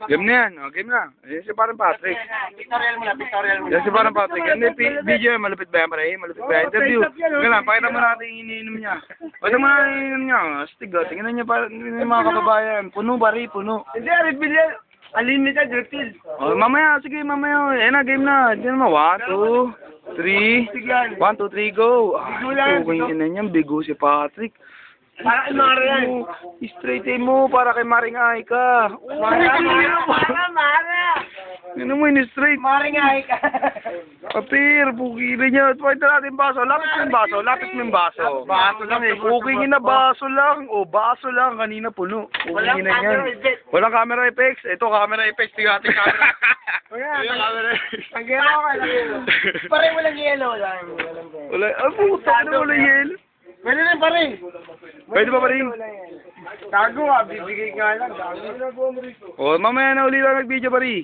Game na yan. O, game na. Ayan si parang Patrick. Pictorial mo na, pictorial mo na. Yan si parang Patrick. Hindi, video yan. Malupit ba yan, pare? Malupit ba yan? Interview. Nga lang, pakita mo natin yung iniinom niya. Pakita mo natin yung iniinom niya. Astig, o. Tingnan niya para yung mga kababayan. Puno, pare, puno. Hindi, refill yan. Unlimited refill. O, mamaya, sige, mamaya. Ayan na, game na. Tingnan mo. 1, 2, 3. 1, 2, 3, go. Puking ina niyan. Bigo si Patrick. Para kay Mara yan. Straightin mo para kay Maring Ay ka. Mara! Ano mo in-straight? Maringay ka. Papir, bukili niya. Pwede natin baso. Lapis mo yung baso. Lapis mo yung baso. Baso lang eh. Bukingin na baso lang. O, baso lang. Kanina puno. Bukingin na yan. Walang camera effects. Ito, camera effects. Tingnan natin camera. Ayan, camera effects. Ang gano'n ka lang yelo. Pare, walang yelo. Wala. Ah, puta na wala yelo. Pwede rin pare. Pwede ba pa rin? Tago ah, bibigay nga lang. Tago. O, mamaya na uli lang nag-video pa rin.